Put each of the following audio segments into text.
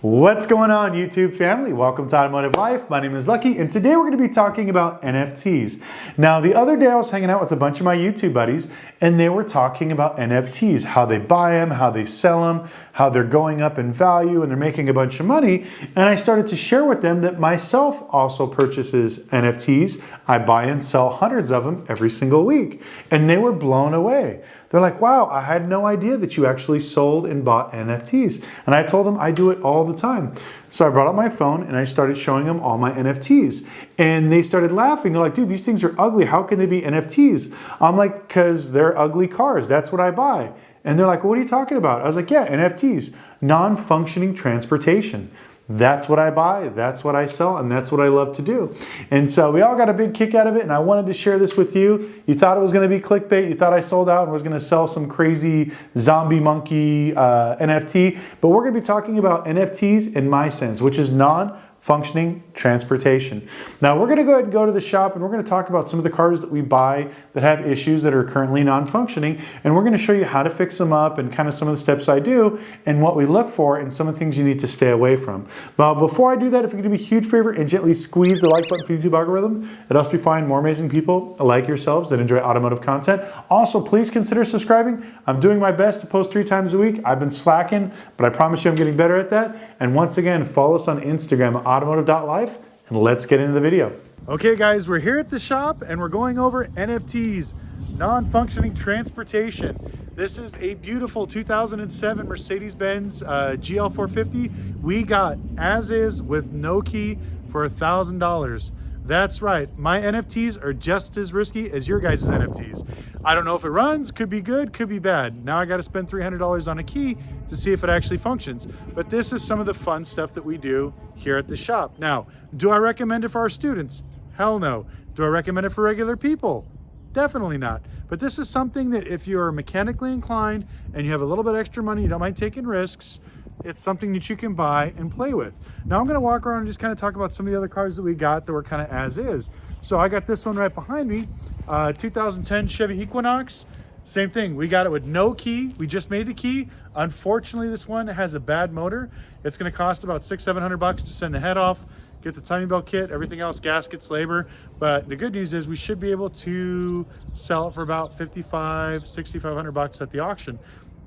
What's going on, YouTube family? Welcome to Automotive Life. My name is Lucky, and today we're going to be talking about NFTs. Now, the other day I was hanging out with a bunch of my YouTube buddies, and they were talking about NFTs, how they buy them, how they sell them, how they're going up in value, and they're making a bunch of money. And I started to share with them that myself also purchases NFTs. I buy and sell hundreds of them every single week. And they were blown away. They're like, wow, I had no idea that you actually sold and bought NFTs. And I told them I do it all the time. So I brought out my phone and I started showing them all my NFTs. And they started laughing. They're like, dude, these things are ugly. How can they be NFTs? I'm like, because they're ugly cars. That's what I buy. And they're like, well, what are you talking about? I was like, yeah, NFTs, non-functioning transportation. That's what I buy, that's what I sell, and that's what I love to do. And so we all got a big kick out of it, and I wanted to share this with you. You thought it was going to be clickbait. You thought I sold out and was going to sell some crazy zombie monkey NFT. But we're going to be talking about NFTs in my sense, which is non-functioning transportation. Now we're going to go ahead and go to the shop, and we're going to talk about some of the cars that we buy that have issues that are currently non-functioning, and we're going to show you how to fix them up and kind of some of the steps I do and what we look for and some of the things you need to stay away from. But before I do that, if you could do me a huge favor and gently squeeze the like button for YouTube algorithm, it helps me find more amazing people like yourselves that enjoy automotive content. Also, please consider subscribing. I'm doing my best to post 3 times a week. I've been slacking, but I promise you I'm getting better at that. And once again, follow us on Instagram at automotive.life, and let's get into the video. Okay guys, we're here at the shop and we're going over NFTs, non-functioning transportation. This is a beautiful 2007 Mercedes-Benz GL450. We got as is with no key for $1,000. That's right, my NFTs are just as risky as your guys' NFTs. I don't know if it runs, could be good, could be bad. Now I gotta spend $300 on a key to see if it actually functions. But this is some of the fun stuff that we do here at the shop. Now, do I recommend it for our students? Hell no. Do I recommend it for regular people? Definitely not. But this is something that if you're mechanically inclined and you have a little bit extra money, you don't mind taking risks, it's something that you can buy and play with. Now I'm gonna walk around and just kind of talk about some of the other cars that we got that were kind of as is. So I got this one right behind me, 2010 Chevy Equinox. Same thing, we got it with no key. We just made the key. Unfortunately, this one has a bad motor. It's gonna cost about $600-700 to send the head off, get the timing belt kit, everything else, gaskets, labor. But the good news is we should be able to sell it for about $5,500-6,500 at the auction.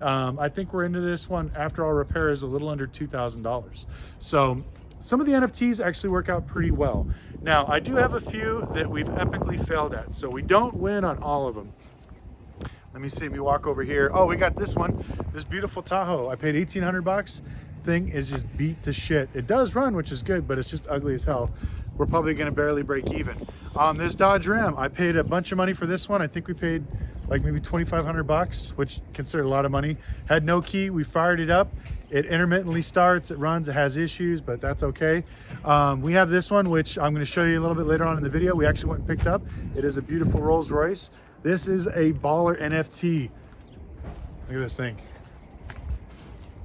I think we're into this one after all repairs a little under $2,000. So some of the NFTs actually work out pretty well. Now I do have a few that we've epically failed at, so we don't win on all of them. Let me see, we walk over here. Oh, we got this one, this beautiful Tahoe. I paid $1,800. Thing is just beat to shit. It does run, which is good, but it's just ugly as hell. We're probably gonna barely break even. This Dodge Ram, I paid a bunch of money for this one. I think we paid like maybe $2,500, which considered a lot of money. Had no key, we fired it up. It intermittently starts, it runs, it has issues, but that's okay. We have this one, which I'm gonna show you a little bit later on in the video. We actually went and picked up. It is a beautiful Rolls Royce. This is a baller NFT. Look at this thing.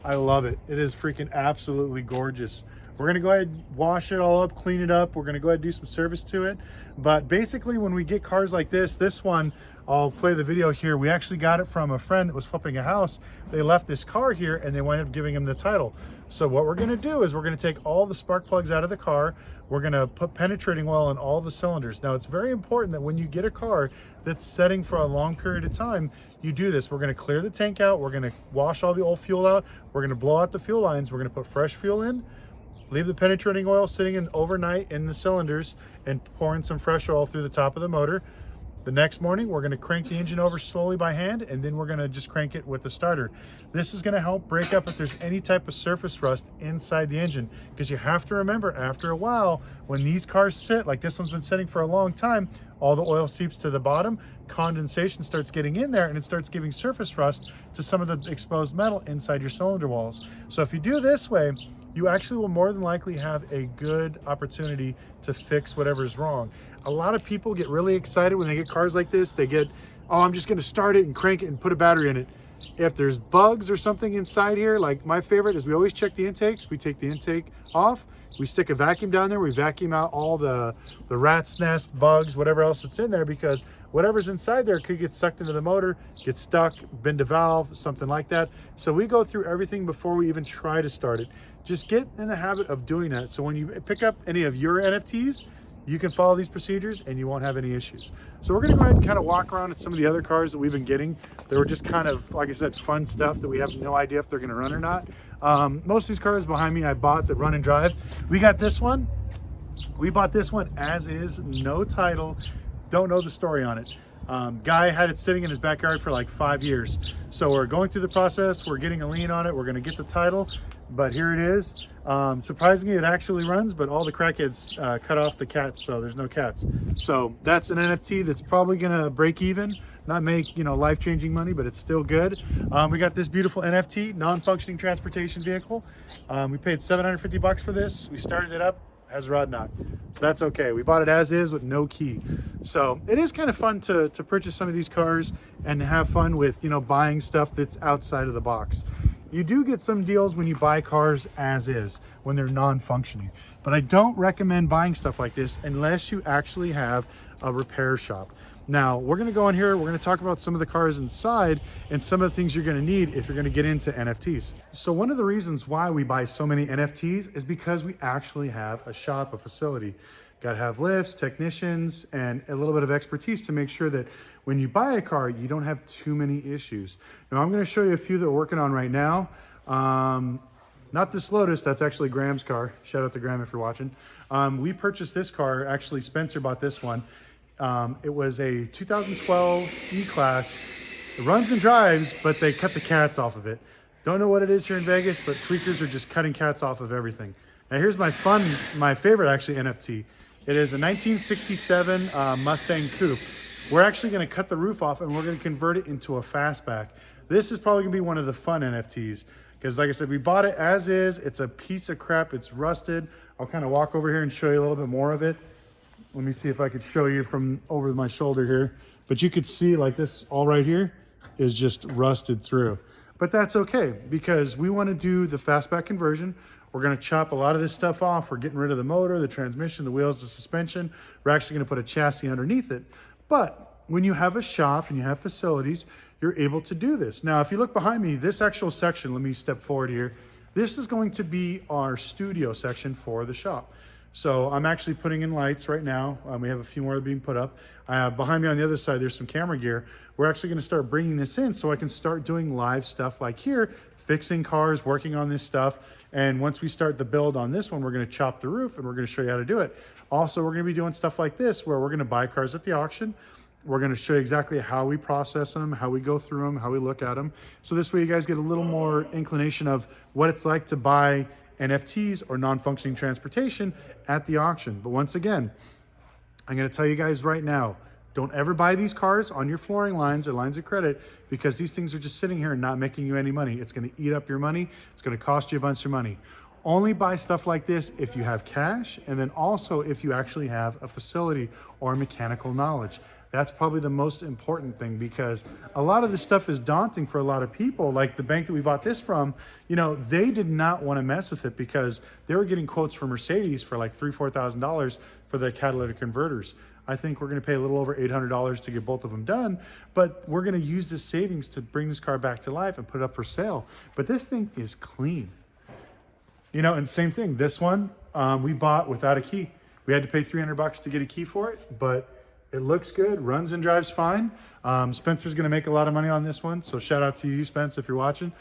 I love it. It is freaking absolutely gorgeous. We're gonna go ahead and wash it all up, clean it up. We're gonna go ahead and do some service to it. But basically when we get cars like this one, I'll play the video here. We actually got it from a friend that was flipping a house. They left this car here and they wound up giving him the title. So what we're gonna do is we're gonna take all the spark plugs out of the car. We're gonna put penetrating oil in all the cylinders. Now it's very important that when you get a car that's setting for a long period of time, you do this. We're gonna clear the tank out. We're gonna wash all the old fuel out. We're gonna blow out the fuel lines. We're gonna put fresh fuel in, leave the penetrating oil sitting in overnight in the cylinders and pour in some fresh oil through the top of the motor. The next morning, we're gonna crank the engine over slowly by hand, and then we're gonna just crank it with the starter. This is gonna help break up if there's any type of surface rust inside the engine, because you have to remember, after a while, when these cars sit, like this one's been sitting for a long time, all the oil seeps to the bottom, condensation starts getting in there, and it starts giving surface rust to some of the exposed metal inside your cylinder walls. So if you do this way, you actually will more than likely have a good opportunity to fix whatever's wrong. A lot of people get really excited when they get cars like this. They get, oh, I'm just gonna start it and crank it and put a battery in it. If there's bugs or something inside here, like my favorite is we always check the intakes. We take the intake off, we stick a vacuum down there, we vacuum out all the rat's nest, bugs, whatever else that's in there, because whatever's inside there could get sucked into the motor, get stuck, bend a valve, something like that. So we go through everything before we even try to start it, just get in the habit of doing that. So when you pick up any of your NFTs, you can follow these procedures and you won't have any issues. So we're gonna go ahead and kind of walk around at some of the other cars that we've been getting. They were just kind of, like I said, fun stuff that we have no idea if they're gonna run or not. Most of these cars behind me I bought that run and drive. We got this one. We bought this one as is, no title, don't know the story on it. Guy had it sitting in his backyard for like 5 years. So we're going through the process, we're getting a lien on it, we're gonna get the title, but here it is. Surprisingly, it actually runs, but all the crackheads cut off the cats, so there's no cats. So that's an NFT that's probably gonna break even, not make, you know, life-changing money, but it's still good. We got this beautiful NFT, non-functioning transportation vehicle. We paid 750 bucks for this. We started it up, has a rod knock, so that's okay. We bought it as is with no key. So it is kind of fun to purchase some of these cars and have fun with, you know, buying stuff that's outside of the box. You do get some deals when you buy cars as is, when they're non-functioning. But I don't recommend buying stuff like this unless you actually have a repair shop. Now, we're gonna go in here, we're gonna talk about some of the cars inside and some of the things you're gonna need if you're gonna get into NFTs. So one of the reasons why we buy so many NFTs is because we actually have a shop, a facility. Got to have lifts, technicians, and a little bit of expertise to make sure that when you buy a car, you don't have too many issues. Now, I'm going to show you a few that we're working on right now. Not this Lotus, that's actually Graham's car. Shout out to Graham if you're watching. We purchased this car, actually Spencer bought this one. It was a 2012 E-Class. It runs and drives, but they cut the cats off of it. Don't know what it is here in Vegas, but tweakers are just cutting cats off of everything. Now here's my favorite actually NFT. It is a 1967 Mustang Coupe. We're actually gonna cut the roof off and we're gonna convert it into a fastback. This is probably gonna be one of the fun NFTs because like I said, we bought it as is. It's a piece of crap, it's rusted. I'll kind of walk over here and show you a little bit more of it. Let me see if I could show you from over my shoulder here. But you could see like this all right here is just rusted through. But that's okay because we wanna do the fastback conversion. We're gonna chop a lot of this stuff off. We're getting rid of the motor, the transmission, the wheels, the suspension. We're actually gonna put a chassis underneath it. But when you have a shop and you have facilities, you're able to do this. Now, if you look behind me, this actual section, let me step forward here. This is going to be our studio section for the shop. So I'm actually putting in lights right now. We have a few more being put up. Behind me on the other side, there's some camera gear. We're actually gonna start bringing this in so I can start doing live stuff like here, fixing cars, working on this stuff. And once we start the build on this one, we're gonna chop the roof and we're gonna show you how to do it. Also, we're gonna be doing stuff like this where we're gonna buy cars at the auction. We're gonna show you exactly how we process them, how we go through them, how we look at them. So this way you guys get a little more inclination of what it's like to buy NFTs or non-functioning transportation at the auction. But once again, I'm gonna tell you guys right now, don't ever buy these cars on your flooring lines or lines of credit because these things are just sitting here and not making you any money. It's gonna eat up your money. It's gonna cost you a bunch of money. Only buy stuff like this if you have cash and then also if you actually have a facility or mechanical knowledge. That's probably the most important thing because a lot of this stuff is daunting for a lot of people. Like the bank that we bought this from, you know, they did not want to mess with it because they were getting quotes from Mercedes for like $3,000, $4,000 for the catalytic converters. I think we're going to pay a little over $800 to get both of them done, but we're going to use this savings to bring this car back to life and put it up for sale. But this thing is clean. You know, and same thing, this one we bought without a key. We had to pay 300 bucks to get a key for it, but it looks good, runs and drives fine. Spencer's gonna make a lot of money on this one, so shout out to you, Spence, if you're watching.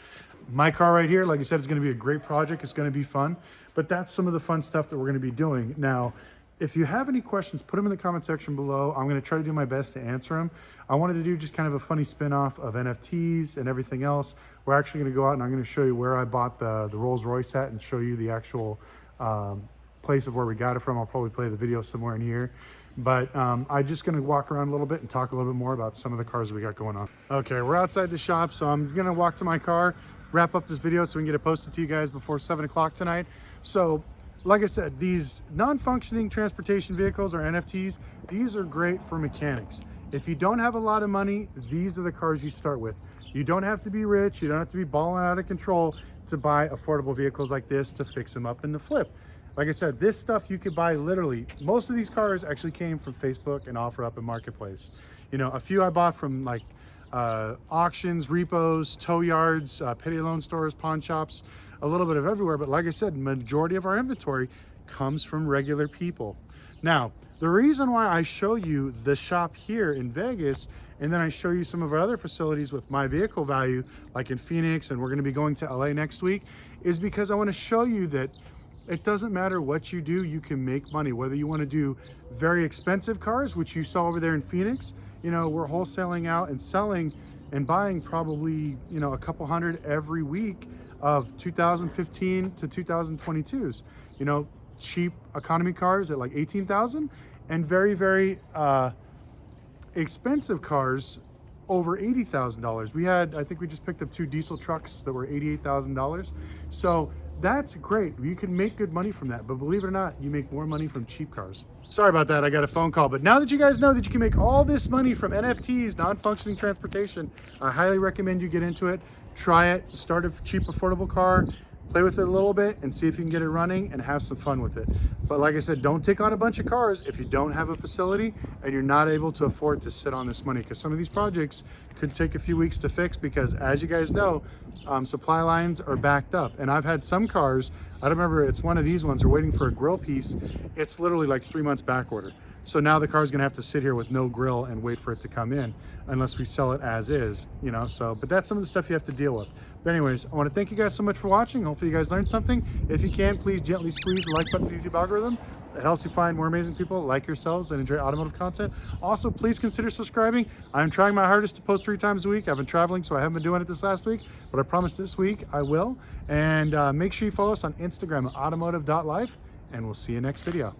My car right here, like I said, is gonna be a great project. It's gonna be fun, but that's some of the fun stuff that we're gonna be doing. Now, if you have any questions, put them in the comment section below. I'm gonna try to do my best to answer them. I wanted to do just kind of a funny spin-off of NFTs and everything else. We're actually gonna go out and I'm gonna show you where I bought the Rolls Royce at and show you the actual place of where we got it from. I'll probably play the video somewhere in here. But I'm just gonna walk around a little bit and talk a little bit more about some of the cars that we got going on. Okay, we're outside the shop, so I'm gonna walk to my car, wrap up this video so we can get it posted to you guys before 7 o'clock tonight. So, like I said, these non-functioning transportation vehicles or NFTs, these are great for mechanics. If you don't have a lot of money, these are the cars you start with. You don't have to be rich, you don't have to be balling out of control to buy affordable vehicles like this to fix them up and to flip. Like I said, this stuff you could buy literally. Most of these cars actually came from Facebook and OfferUp and Marketplace. You know, a few I bought from like auctions, repos, tow yards, payday loan stores, pawn shops. a little bit of everywhere, but like I said, majority of our inventory comes from regular people. Now, the reason why I show you the shop here in Vegas, and then I show you some of our other facilities with my vehicle value, like in Phoenix, and we're gonna be going to LA next week, is because I wanna show you that it doesn't matter what you do, you can make money. Whether you wanna do very expensive cars, which you saw over there in Phoenix, you know, we're wholesaling out and selling and buying probably, you know, a couple hundred every week of 2015 to 2022s. You know, cheap economy cars at like 18,000, and very, very expensive cars over $80,000. We had, I think we just picked up 2 diesel trucks that were $88,000. So that's great. You can make good money from that, but believe it or not, you make more money from cheap cars. Sorry about that, I got a phone call. But now that you guys know that you can make all this money from NFTs, non-functioning transportation, I highly recommend you get into it. Try it, start a cheap, affordable car, play with it a little bit and see if you can get it running and have some fun with it. But like I said, don't take on a bunch of cars if you don't have a facility and you're not able to afford to sit on this money, because some of these projects could take a few weeks to fix, because as you guys know, supply lines are backed up. And I've had some cars, I don't remember, it's one of these ones, we're waiting for a grill piece. It's literally like 3 months back order. So now the car's gonna have to sit here with no grill and wait for it to come in unless we sell it as is, you know, so, but that's some of the stuff you have to deal with. But anyways, I wanna thank you guys so much for watching. Hopefully you guys learned something. If you can, please gently squeeze the like button for the YouTube algorithm. It helps you find more amazing people like yourselves and enjoy automotive content. Also, please consider subscribing. I'm trying my hardest to post 3 times a week. I've been traveling, so I haven't been doing it this last week, but I promise this week I will. And make sure you follow us on Instagram at automotive.life, and we'll see you next video.